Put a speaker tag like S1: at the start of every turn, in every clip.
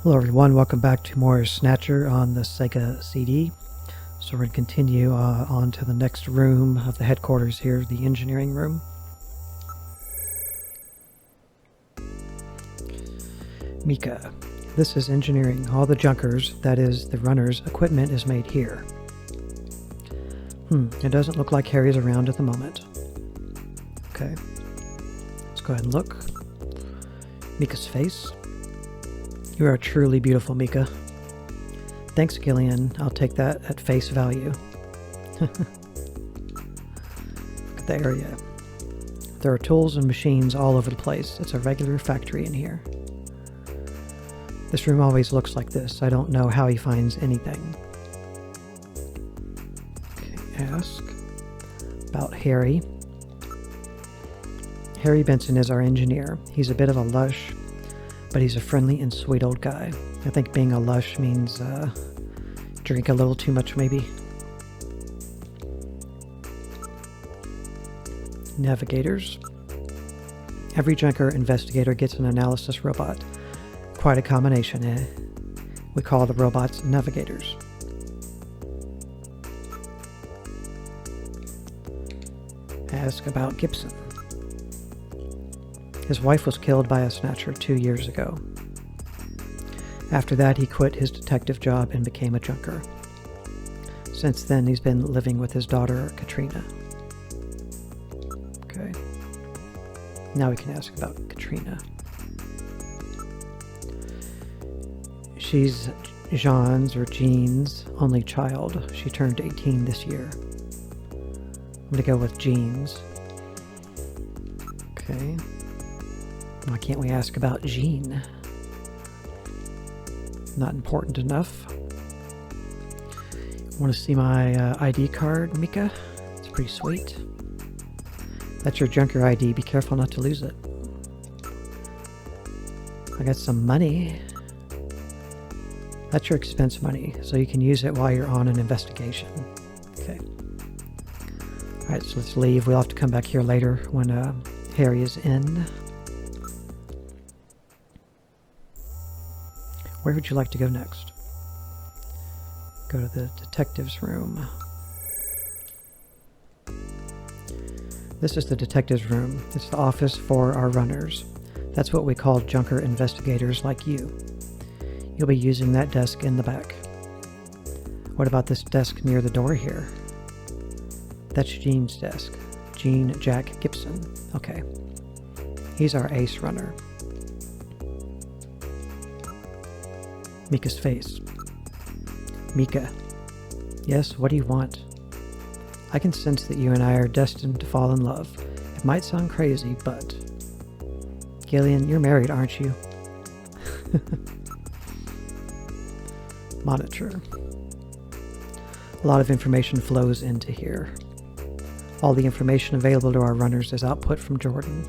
S1: Hello everyone, welcome back to more Snatcher on the Sega CD. So we're going to continue on to the next room of the headquarters here, the engineering room. Mika. This is engineering. All the junkers, that is, the runners' equipment is made here. It doesn't look like Harry's around at the moment. Okay. Let's go ahead and look. Mika's face. You are truly beautiful, Mika. Thanks, Gillian. I'll take that at face value. Look at the area. There are tools and machines all over the place. It's a regular factory in here. This room always looks like this. I don't know how he finds anything. Okay, ask about Harry. Harry Benson is our engineer. He's a bit of a lush, but he's a friendly and sweet old guy. I think being a lush means drink a little too much, maybe. Navigators. Every junker investigator gets an analysis robot. Quite a combination, eh? We call the robots navigators. Ask about Gibson. His wife was killed by a Snatcher 2 years ago. After that, he quit his detective job and became a junker. Since then, he's been living with his daughter, Katrina. Okay. Now we can ask about Katrina. She's Jean's only child. She turned 18 this year. I'm going to go with Jean's. Okay. Why can't we ask about Jean? Not important enough. Want to see my ID card, Mika? It's pretty sweet. That's your junker ID. Be careful not to lose it. I got some money. That's your expense money, so you can use it while you're on an investigation. Okay. Alright, so let's leave. We'll have to come back here later when Harry is in. Where would you like to go next? Go to the detective's room. This is the detective's room. It's the office for our runners. That's what we call junker investigators like you. You'll be using that desk in the back. What about this desk near the door here? That's Jean's desk. Jean Jack Gibson. Okay. He's our ace runner. Mika's face. Mika. Yes, what do you want? I can sense that you and I are destined to fall in love. It might sound crazy, but... Gillian, you're married, aren't you? Monitor. A lot of information flows into here. All the information available to our runners is output from Jordan.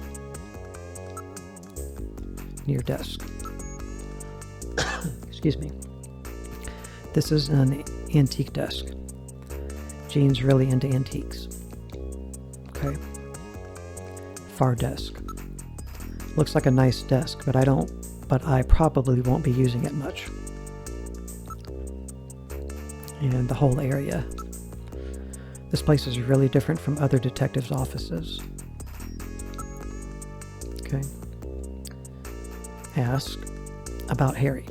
S1: Near desk. Excuse me. This is an antique desk. Jean's really into antiques. Okay. Far desk. Looks like a nice desk, but I probably won't be using it much. And the whole area. This place is really different from other detectives' offices. Okay. Ask about Harry.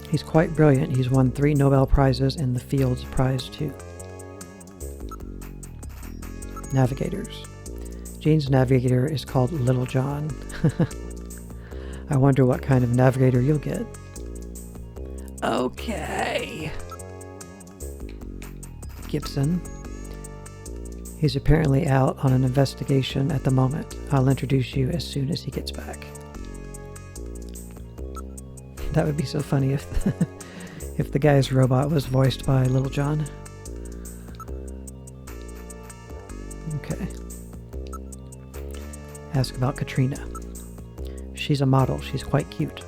S1: He's quite brilliant. He's won 3 Nobel Prizes and the Fields Prize too. Navigators. Jean's navigator is called Little John. I wonder what kind of navigator you'll get. Okay. Gibson. He's apparently out on an investigation at the moment. I'll introduce you as soon as he gets back. That would be so funny if if the guy's robot was voiced by Little John. Okay. Ask about Katrina. She's a model. She's quite cute.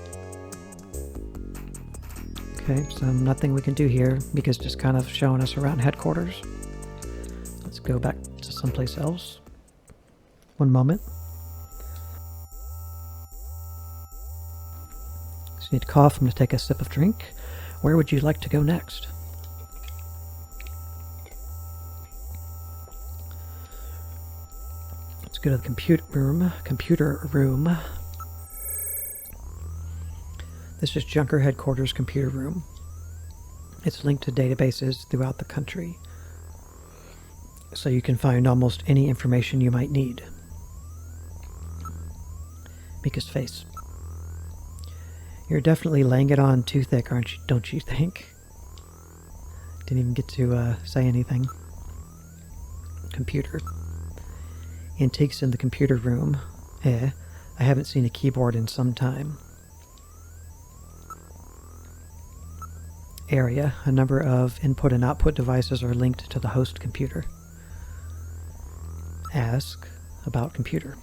S1: Okay, so nothing we can do here because just kind of showing us around headquarters. Let's go back to someplace else. One moment. Just need to cough. I'm going to take a sip of drink. Where would you like to go next? Let's go to the computer room. This is Junker Headquarters Computer Room. It's linked to databases throughout the country, so you can find almost any information you might need. Mika's face. You're definitely laying it on too thick, aren't you? Don't you think? Didn't even get to say anything. Computer. Antiques in the computer room. I haven't seen a keyboard in some time. Area. A number of input and output devices are linked to the host computer. Ask about computer.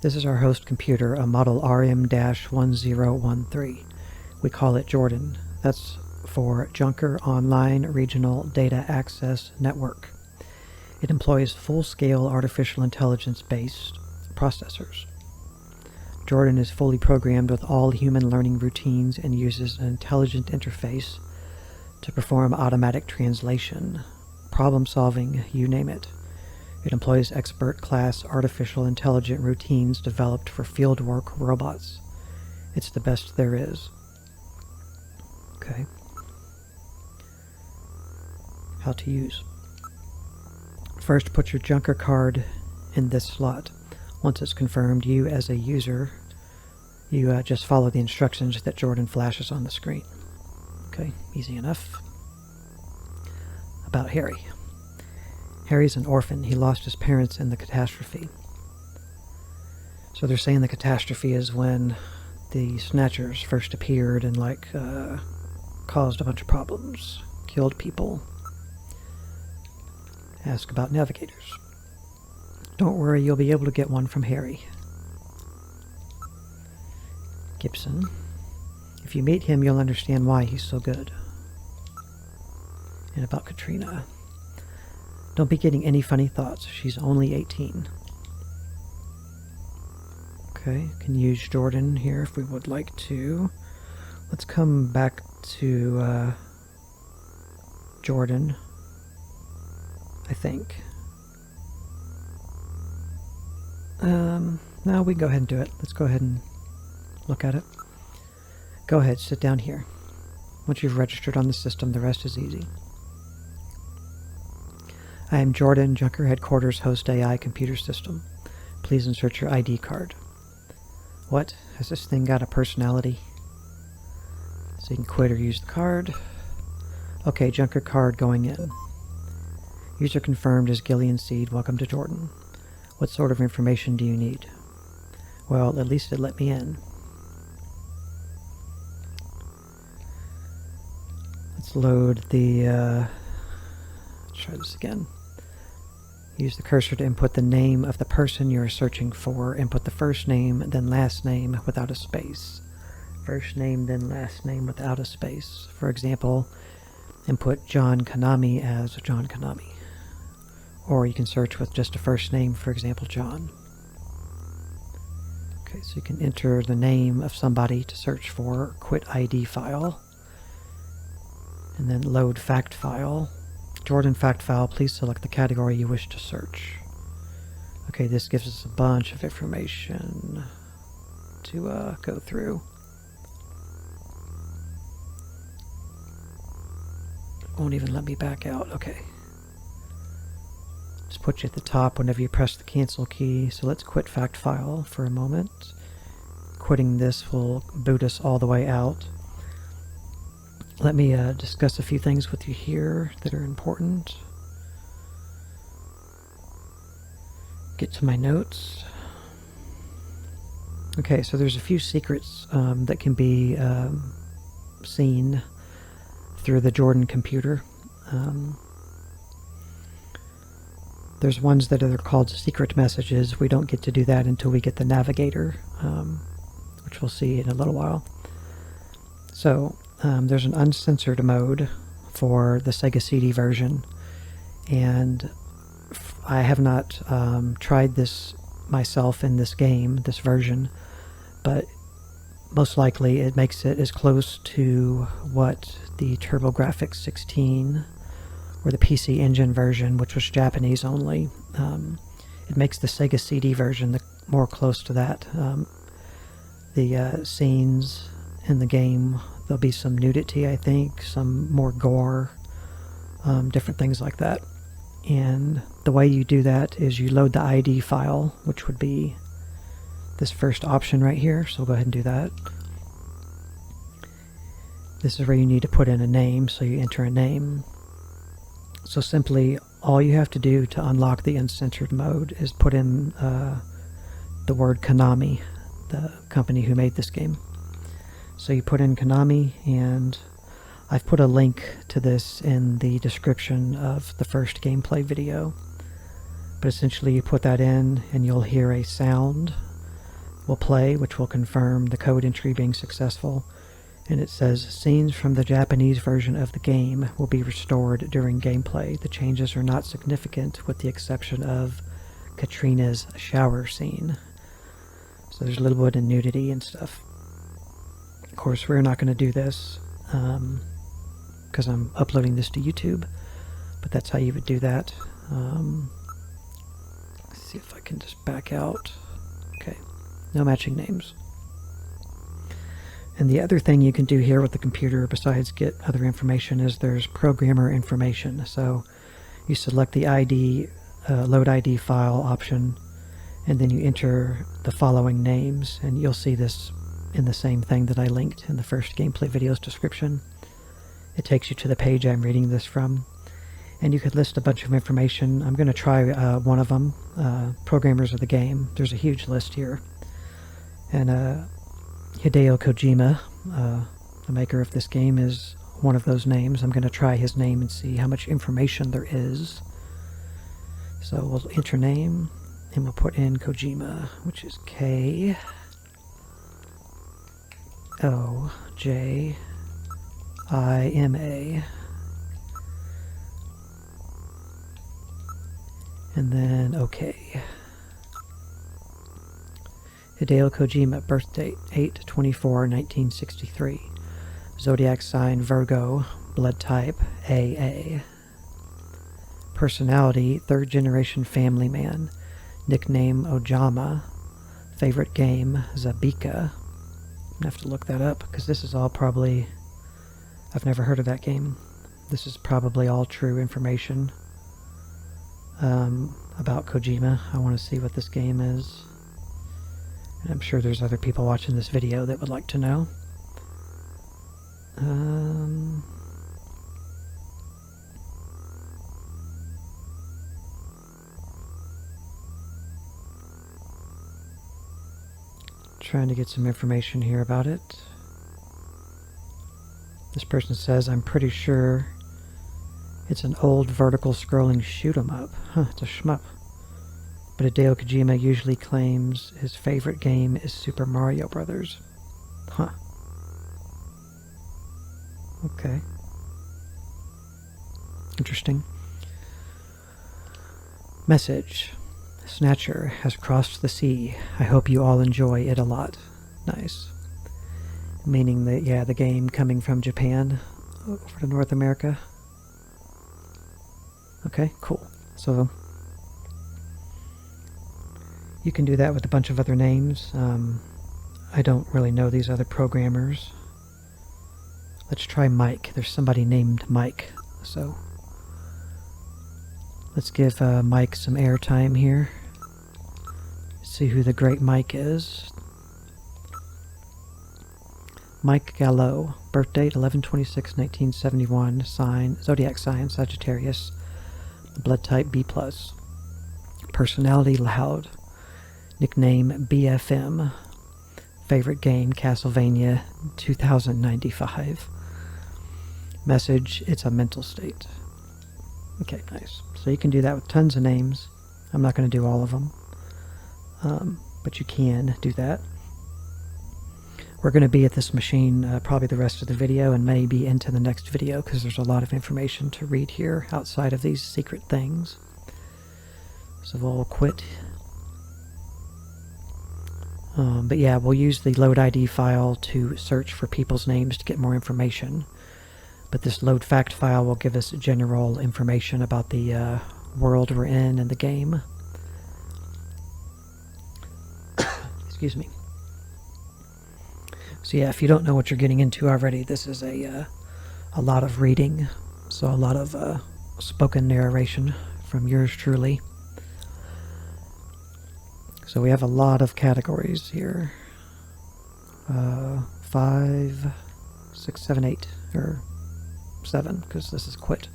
S1: This is our host computer, a model RM-1013. We call it Jordan. That's for Junker Online Regional Data Access Network. It employs full-scale artificial intelligence-based processors. Jordan is fully programmed with all human learning routines and uses an intelligent interface to perform automatic translation, problem-solving, you name it. It employs expert-class artificial intelligent routines developed for fieldwork robots. It's the best there is. Okay. How to use. First, put your Junker card in this slot. Once it's confirmed, you as a user, you just follow the instructions that Jordan flashes on the screen. Okay, easy enough. About Harry. Harry's an orphan. He lost his parents in the catastrophe. So they're saying the catastrophe is when the Snatchers first appeared and caused a bunch of problems, killed people. Ask about navigators. Don't worry, you'll be able to get one from Harry. Gibson. If you meet him, you'll understand why he's so good. And about Katrina. Don't be getting any funny thoughts. She's only 18. Okay, can use Jordan here if we would like to. Let's come back to Jordan, I think. No, we can go ahead and do it. Let's go ahead and look at it. Go ahead, sit down here. Once you've registered on the system, the rest is easy. I am Jordan, Junker Headquarters Host AI Computer System. Please insert your ID card. What? Has this thing got a personality? So you can quit or use the card. Okay, Junker card going in. User confirmed as Gillian Seed. Welcome to Jordan. What sort of information do you need? Well, at least it let me in. Let's load the... let's try this again. Use the cursor to input the name of the person you're searching for. Input the first name, then last name without a space. First name, then last name without a space. For example, input John Konami as John Konami. Or you can search with just a first name, for example, John. Okay, so you can enter the name of somebody to search for, quit ID file, and then load fact file. Jordan fact file, please select the category you wish to search. Okay, this gives us a bunch of information to go through. Won't even let me back out. Okay. Just put you at the top whenever you press the cancel key. So let's quit fact file for a moment. Quitting this will boot us all the way out. Let me discuss a few things with you here that are important. Get to my notes. Okay, so there's a few secrets that can be seen through the Jordan computer. There's ones that are called secret messages. We don't get to do that until we get the navigator, which we'll see in a little while. So there's an uncensored mode for the Sega CD version, and I have not tried this myself in this game, this version, but most likely it makes it as close to what the TurboGrafx 16 or the PC Engine version, which was Japanese only. It makes the Sega CD version more close to that. The scenes in the game, there'll be some nudity, I think, some more gore, different things like that. And the way you do that is you load the ID file, which would be this first option right here. So we'll go ahead and do that. This is where you need to put in a name, so you enter a name. So simply, all you have to do to unlock the uncensored mode is put in the word Konami, the company who made this game. So you put in Konami, and I've put a link to this in the description of the first gameplay video. But essentially you put that in and you'll hear a sound will play, which will confirm the code entry being successful. And it says, scenes from the Japanese version of the game will be restored during gameplay. The changes are not significant with the exception of Katrina's shower scene. So there's a little bit of nudity and stuff. Of course, we're not going to do this because I'm uploading this to YouTube, but that's how you would do that. Let's see if I can just back out. Okay, no matching names. And the other thing you can do here with the computer besides get other information is there's programmer information. So you select the ID, load ID file option, and then you enter the following names, and you'll see this in the same thing that I linked in the first gameplay video's description. It takes you to the page I'm reading this from, and you could list a bunch of information. I'm going to try one of them, programmers of the game. There's a huge list here. And Hideo Kojima, the maker of this game, is one of those names. I'm going to try his name and see how much information there is. So we'll enter name, and we'll put in Kojima, which is K-O-J-I-M-A. And then OK. Hideo Kojima, birth date 8/24/1963. Zodiac sign Virgo, blood type AA. Personality, third generation family man. Nickname Ojama. Favorite game Zabika. I'm gonna have to look that up because this is all probably, I've never heard of that game. This is probably all true information about Kojima. I want to see what this game is. And I'm sure there's other people watching this video that would like to know. Trying to get some information here about it. This person says, I'm pretty sure it's an old vertical scrolling shoot 'em up. Huh, it's a shmup. But Hideo Kojima usually claims his favorite game is Super Mario Brothers. Huh. Okay. Interesting. Message. Snatcher has crossed the sea. I hope you all enjoy it a lot. Nice. Meaning that, yeah, the game coming from Japan over to North America. Okay, cool. So you can do that with a bunch of other names. I don't really know these other programmers. Let's try Mike. There's somebody named Mike. So let's give Mike some airtime here. See who the great Mike is. Mike Gallo, birth date 11/26/1971, sign zodiac sign Sagittarius, blood type B+, personality loud, nickname BFM, favorite game Castlevania 2095, message it's a mental state. Okay, nice. So you can do that with tons of names. I'm not going to do all of them, but you can do that. We're going to be at this machine probably the rest of the video and maybe into the next video because there's a lot of information to read here outside of these secret things. So we'll quit. But yeah, we'll use the load ID file to search for people's names to get more information. But this load fact file will give us general information about the world we're in and the game. Excuse me. So yeah, if you don't know what you're getting into already, this is a lot of reading. So a lot of spoken narration from yours truly. So we have a lot of categories here. 5, 6, 7, 8, or 7, because this is quit.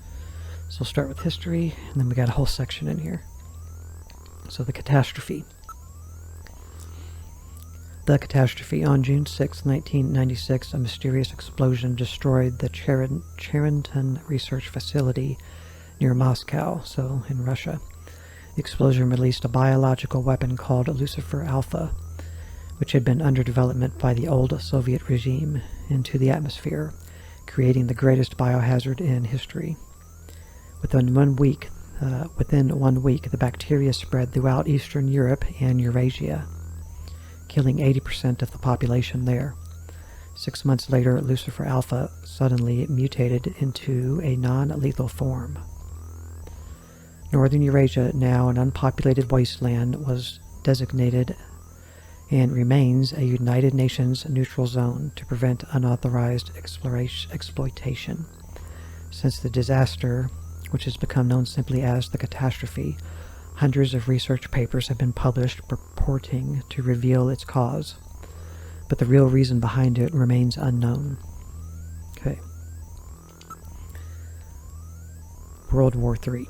S1: So we'll start with history, and then we got a whole section in here. So the catastrophe. The catastrophe. On June 6, 1996, a mysterious explosion destroyed the Charenton Research Facility near Moscow, so in Russia. The explosion released a biological weapon called Lucifer Alpha, which had been under development by the old Soviet regime, into the atmosphere, creating the greatest biohazard in history. Within 1 week, the bacteria spread throughout Eastern Europe and Eurasia, killing 80% of the population there. 6 months later, Lucifer Alpha suddenly mutated into a non-lethal form. Northern Eurasia, now an unpopulated wasteland, was designated and remains a United Nations neutral zone to prevent unauthorized exploitation. Since the disaster, which has become known simply as the catastrophe, hundreds of research papers have been published purporting to reveal its cause, but the real reason behind it remains unknown. Okay. World War III.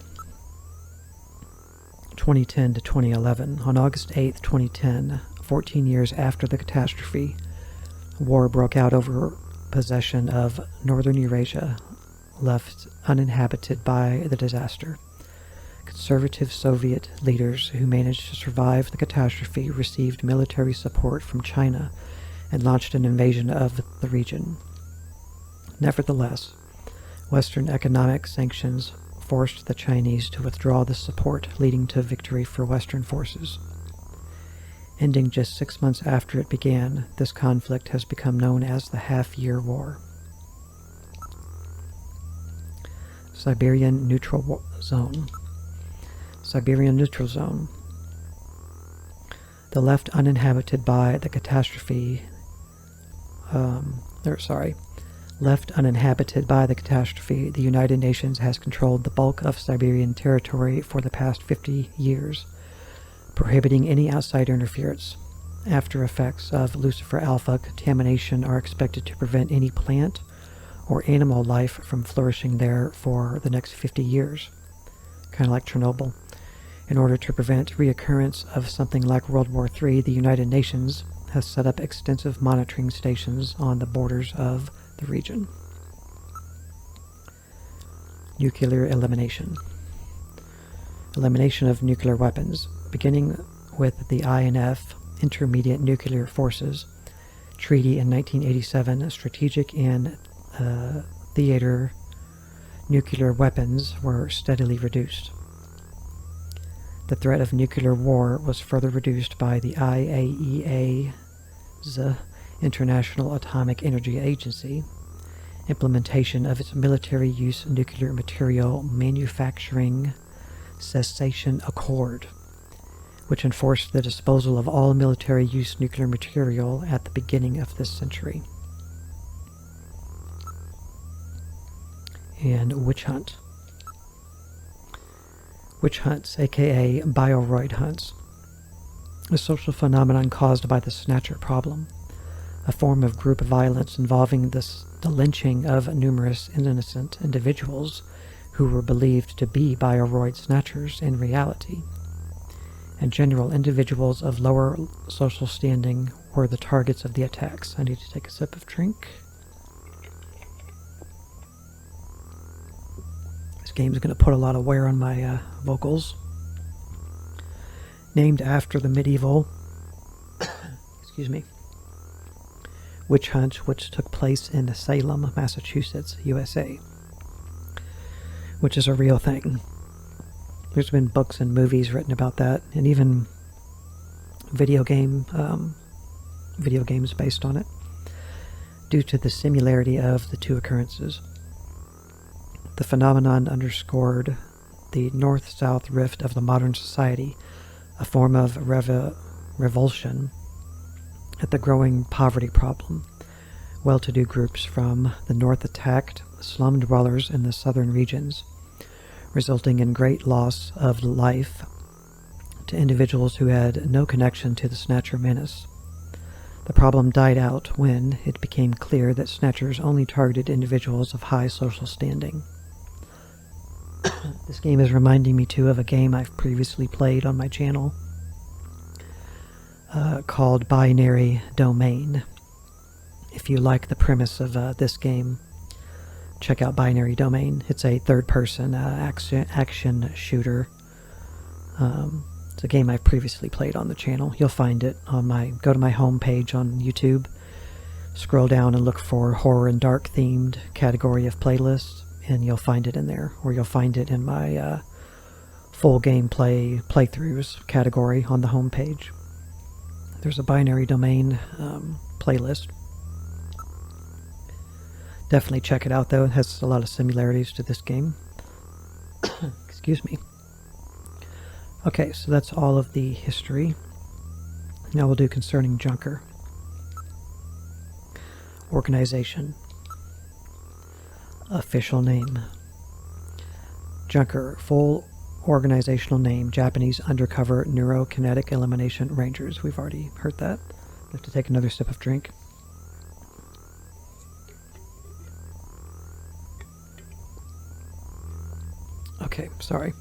S1: 2010 to 2011. On August 8, 2010, 14 years after the catastrophe, war broke out over possession of northern Eurasia, left uninhabited by the disaster. Conservative Soviet leaders who managed to survive the catastrophe received military support from China and launched an invasion of the region. Nevertheless, Western economic sanctions forced the Chinese to withdraw the support, leading to victory for Western forces. Ending just 6 months after it began, this conflict has become known as the Half-Year War. Siberian Neutral Zone. Siberian Neutral Zone. Left uninhabited by the catastrophe, the United Nations has controlled the bulk of Siberian territory for the past 50 years, prohibiting any outside interference. After effects of Lucifer Alpha contamination are expected to prevent any plant or animal life from flourishing there for the next 50 years, kind of like Chernobyl. In order to prevent reoccurrence of something like World War III, the United Nations has set up extensive monitoring stations on the borders of the region. Nuclear elimination. Elimination of nuclear weapons. Beginning with the INF, Intermediate Nuclear Forces, Treaty in 1987, strategic and theater nuclear weapons were steadily reduced. The threat of nuclear war was further reduced by the IAEA's International Atomic Energy Agency implementation of its military use nuclear material manufacturing cessation accord, which enforced the disposal of all military use nuclear material at the beginning of this century. And witch hunt. Witch hunts, aka bioroid hunts, a social phenomenon caused by the Snatcher problem, a form of group violence involving the lynching of numerous innocent individuals who were believed to be bioroid snatchers in reality. In general, individuals of lower social standing were the targets of the attacks. I need to take a sip of drink. This game's going to put a lot of wear on my vocals. Named after the medieval witch hunt which took place in Salem, Massachusetts, USA, which is a real thing. There's been books and movies written about that, and even video game video games based on it, due to the similarity of the two occurrences. The phenomenon underscored the north-south rift of the modern society, a form of revulsion at the growing poverty problem. Well-to-do groups from the north attacked slum dwellers in the southern regions, resulting in great loss of life to individuals who had no connection to the Snatcher menace. The problem died out when it became clear that Snatchers only targeted individuals of high social standing. This game is reminding me too of a game I've previously played on my channel called Binary Domain. If you like the premise of this game, check out Binary Domain. It's a third-person action shooter. It's a game I've previously played on the channel. You'll find it on go to my home page on YouTube, scroll down and look for horror and dark themed category of playlists, and you'll find it in there, or you'll find it in my full gameplay playthroughs category on the home page. There's a Binary Domain playlist. Definitely check it out, though. It has a lot of similarities to this game. Excuse me. Okay, so that's all of the history. Now we'll do concerning Junker. Organization. Official name. Junker, full organizational name, Japanese Undercover Neurokinetic Elimination Rangers. We've already heard that. I have to take another sip of drink. Okay, sorry.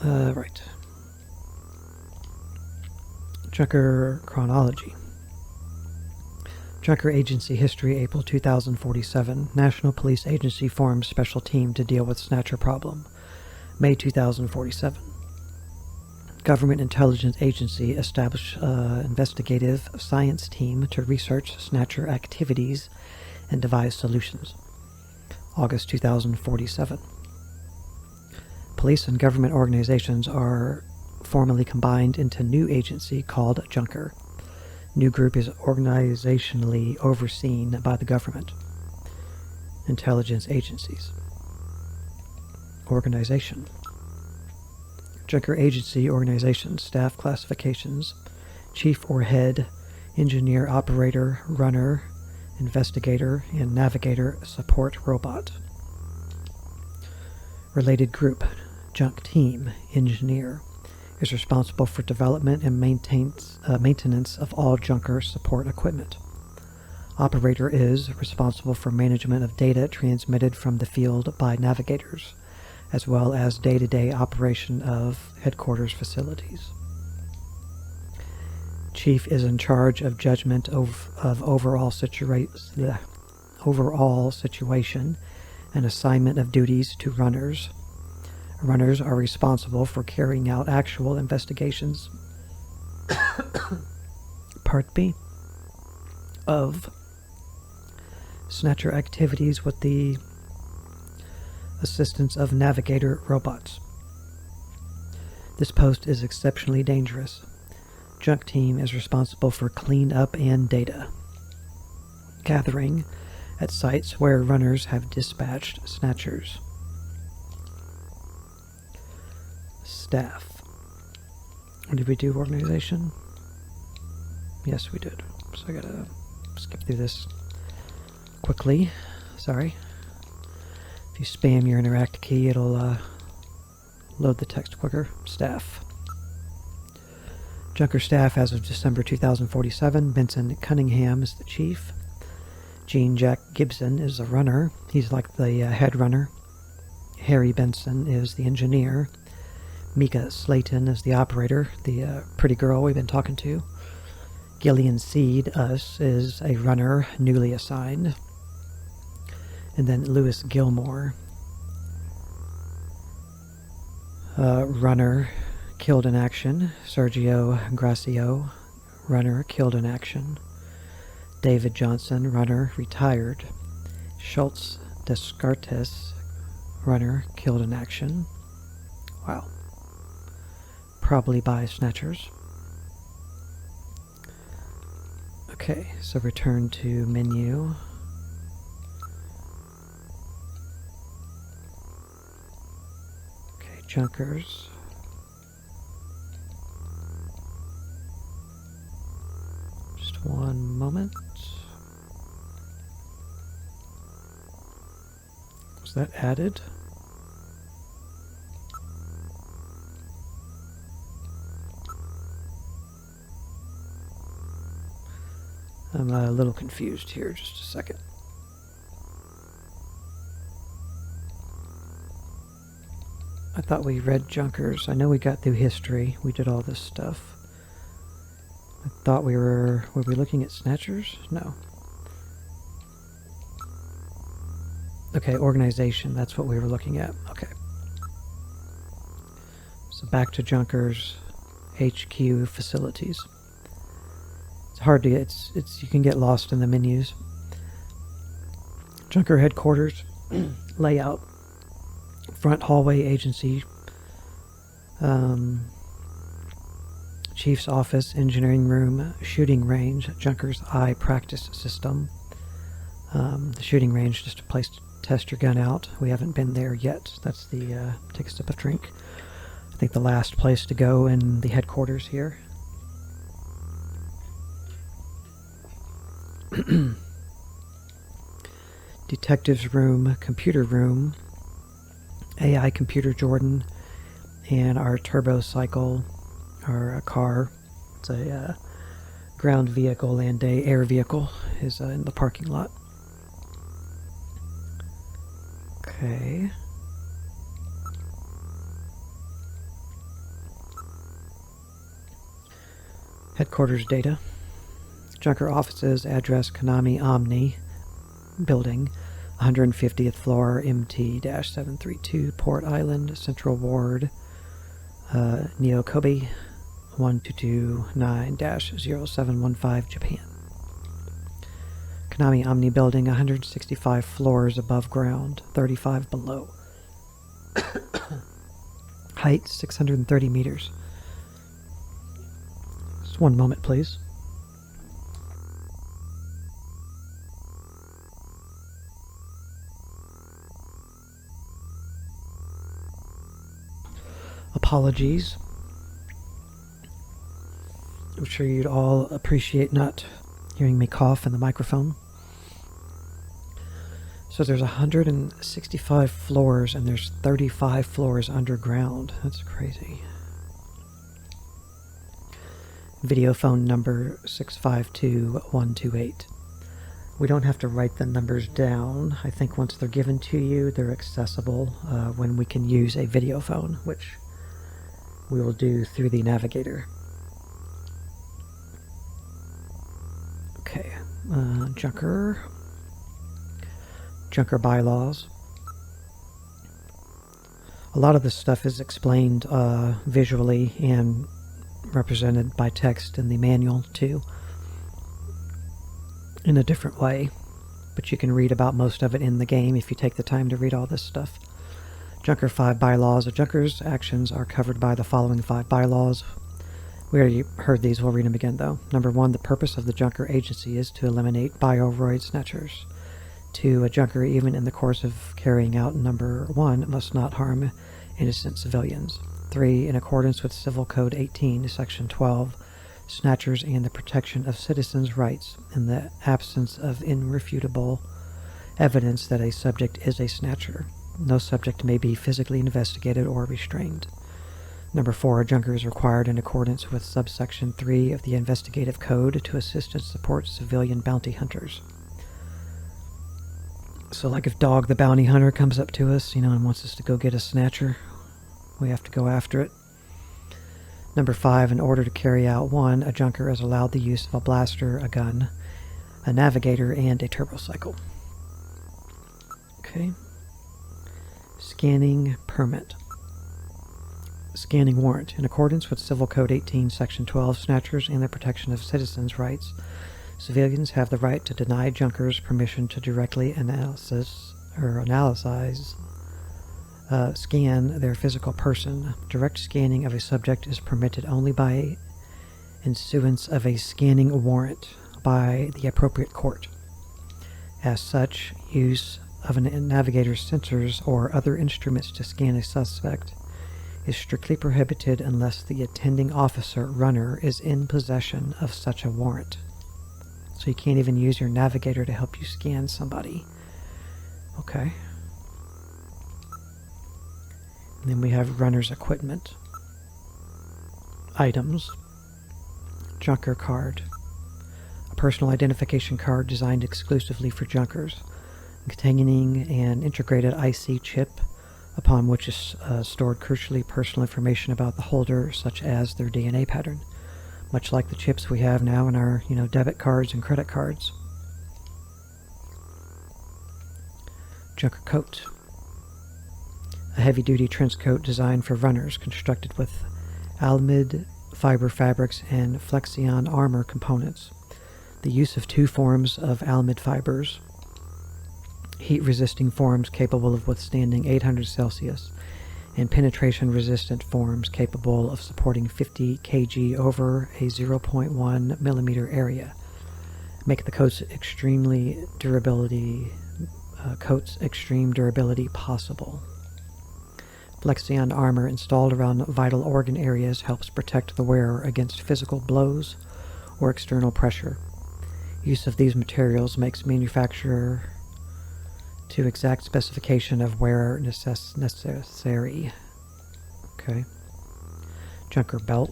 S1: Right. Junker chronology. Junker Agency history, April 2047. National Police Agency forms special team to deal with Snatcher problem. May 2047. Government Intelligence Agency established investigative science team to research Snatcher activities and devise solutions. August 2047. Police and government organizations are formally combined into new agency called Junker. New group is organizationally overseen by the government. Intelligence agencies. Organization. Junker agency organization, staff classifications, chief or head, engineer, operator, runner, investigator, and navigator support robot. Related group, Junk team, engineer, is responsible for development and maintenance of all Junker support equipment. Operator is responsible for management of data transmitted from the field by navigators, as well as day-to-day operation of headquarters facilities. Chief is in charge of judgment of overall situation and assignment of duties to runners. Runners are responsible for carrying out actual investigations Part B of Snatcher activities with the assistance of navigator robots. This post is exceptionally dangerous. Junk team is responsible for cleanup and data gathering at sites where runners have dispatched Snatchers. Staff. Did we do organization? Yes, we did. So I gotta skip through this quickly. Sorry. If you spam your interact key, it'll load the text quicker. Staff. Junker staff as of December 2047. Benson Cunningham is the chief. Gene Jack Gibson is the runner. He's like the head runner. Harry Benson is the engineer. Mika Slayton is the operator, the pretty girl we've been talking to. Gillian Seed, us, is a runner newly assigned. And then Lewis Gilmore, runner, killed in action. Sergio Gracio, runner, killed in action. David Johnson, runner, retired. Schultz Descartes, runner, killed in action. Wow. probably by Snatchers. Okay, so return to menu. Okay, Junkers. Just one moment. Was that added? I'm a little confused here, just a second. I thought we read Junkers. I know we got through history. We did all this stuff. I thought were we looking at Snatchers? No. Okay, organization, that's what we were looking at. Okay. So back to Junkers HQ facilities. It's hard to get, you can get lost in the menus. Junker headquarters, layout, front hallway agency, chief's office, engineering room, shooting range, Junker's eye practice system. The shooting range, just a place to test your gun out. We haven't been there yet. That's the, take a sip of drink. I think the last place to go in the headquarters here. Detective's room, computer room, AI computer Jordan, and our turbo cycle, our car. It's a ground vehicle and a air vehicle is in the parking lot. Okay. Headquarters data. Junker offices, address Konami Omni building, 150th floor, MT-732, Port Island, Central Ward, Neo Kobe, 1229-0715, Japan. Konami Omni building, 165 floors above ground, 35 below. Height, 630 meters. Just one moment, please. Apologies. I'm sure you'd all appreciate not hearing me cough in the microphone. So there's 165 floors and there's 35 floors underground. That's crazy. Video phone number 652128. We don't have to write the numbers down. I think once they're given to you, they're accessible when we can use a video phone, which we will do through the navigator. Okay, Junker bylaws. A lot of this stuff is explained visually and represented by text in the manual too, in a different way, but you can read about most of it in the game if you take the time to read all this stuff. Junker 5 bylaws. A Junker's actions are covered by the following 5 bylaws. We already heard these, we'll read them again though. Number 1, the purpose of the Junker agency is to eliminate bioroid snatchers. 2, a Junker, even in the course of carrying out number 1, must not harm innocent civilians. 3, in accordance with Civil Code 18, Section 12, snatchers and the protection of citizens' rights in the absence of irrefutable evidence that a subject is a snatcher. No subject may be physically investigated or restrained. Number 4, a Junker is required in accordance with subsection 3 of the Investigative Code to assist and support civilian bounty hunters. So like if Dog the Bounty Hunter comes up to us, and wants us to go get a snatcher, we have to go after it. Number 5, in order to carry out 1, a Junker is allowed the use of a blaster, a gun, a navigator, and a turbocycle. Okay. Scanning permit. Scanning warrant. In accordance with Civil Code 18, Section 12, snatchers and the protection of citizens' rights, civilians have the right to deny Junkers permission to directly analyze scan their physical person. Direct scanning of a subject is permitted only by issuance of a scanning warrant by the appropriate court. As such, use of a navigator's sensors or other instruments to scan a suspect is strictly prohibited unless the attending officer runner is in possession of such a warrant. So you can't even use your navigator to help you scan somebody. Okay. And then we have runner's equipment. Items. Junker card. A personal identification card designed exclusively for junkers, containing an integrated IC chip upon which is stored crucially personal information about the holder, such as their DNA pattern, much like the chips we have now in our, debit cards and credit cards. Junker coat. A heavy-duty trench coat designed for runners, constructed with alamid fiber fabrics and Flexion armor components. The use of two forms of alamid fibers, heat-resisting forms capable of withstanding 800 Celsius, and penetration-resistant forms capable of supporting 50 kg over a 0.1 millimeter area, make the coat's extreme durability possible. Flexion armor installed around vital organ areas helps protect the wearer against physical blows or external pressure. Use of these materials makes manufacturer to exact specification of wearer necessary. Okay. Junker belt.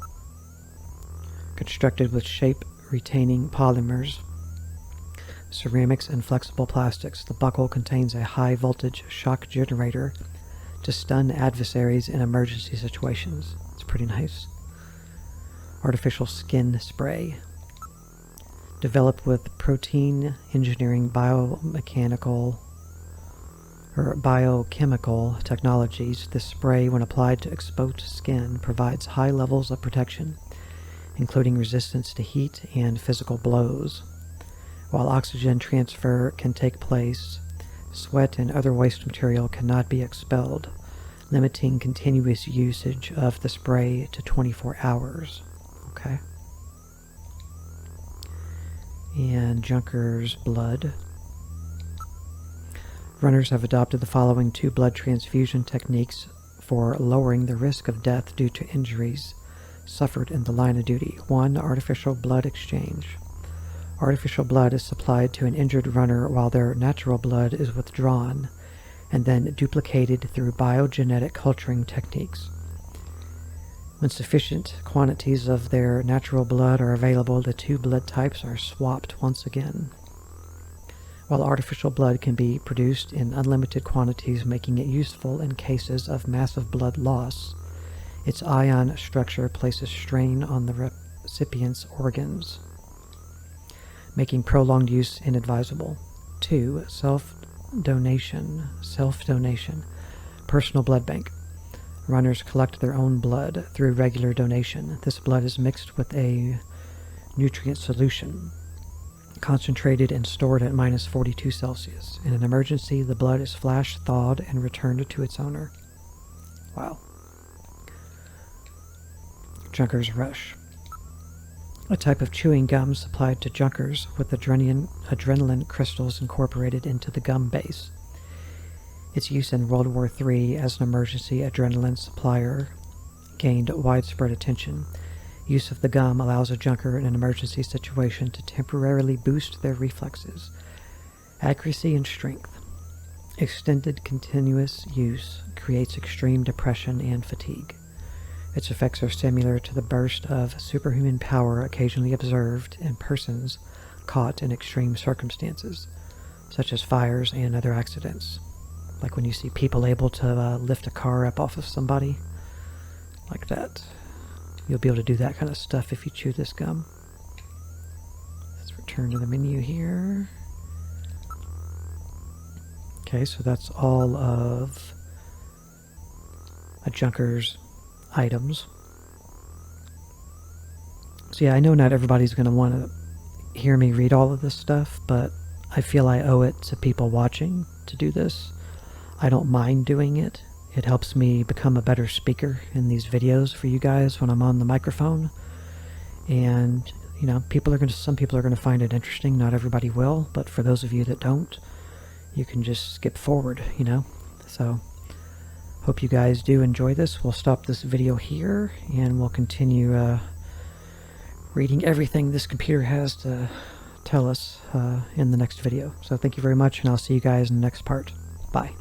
S1: Constructed with shape-retaining polymers, ceramics, and flexible plastics, the buckle contains a high-voltage shock generator to stun adversaries in emergency situations. It's pretty nice. Artificial skin spray. Developed with protein engineering biochemical technologies, this spray, when applied to exposed skin, provides high levels of protection, including resistance to heat and physical blows. While oxygen transfer can take place, sweat and other waste material cannot be expelled, limiting continuous usage of the spray to 24 hours. Okay. And Junker's blood. Runners have adopted the following two blood transfusion techniques for lowering the risk of death due to injuries suffered in the line of duty. 1. Artificial blood exchange. Artificial blood is supplied to an injured runner while their natural blood is withdrawn and then duplicated through biogenetic culturing techniques. When sufficient quantities of their natural blood are available, the two blood types are swapped once again. While artificial blood can be produced in unlimited quantities, making it useful in cases of massive blood loss, its ion structure places strain on the recipient's organs, making prolonged use inadvisable. 2. Self-donation. Personal blood bank. Runners collect their own blood through regular donation. This blood is mixed with a nutrient solution, concentrated and stored at minus 42 Celsius. In an emergency, the blood is flash thawed and returned to its owner. Wow. Junker's Rush. A type of chewing gum supplied to junkers with adrenaline crystals incorporated into the gum base. Its use in World War III as an emergency adrenaline supplier gained widespread attention. Use of the gum allows a junker in an emergency situation to temporarily boost their reflexes, accuracy, and strength. Extended continuous use creates extreme depression and fatigue. Its effects are similar to the burst of superhuman power occasionally observed in persons caught in extreme circumstances, such as fires and other accidents. Like when you see people able to lift a car up off of somebody, like that. You'll be able to do that kind of stuff if you chew this gum. Let's return to the menu here. Okay, so that's all of a junker's items. So yeah, I know not everybody's going to want to hear me read all of this stuff, but I feel I owe it to people watching to do this. I don't mind doing it It helps me become a better speaker in these videos for you guys when I'm on the microphone. And, you know, some people are going to find it interesting. Not everybody will, but for those of you that don't, you can just skip forward, you know. So, hope you guys do enjoy this. We'll stop this video here, and we'll continue reading everything this computer has to tell us in the next video. So thank you very much, and I'll see you guys in the next part. Bye.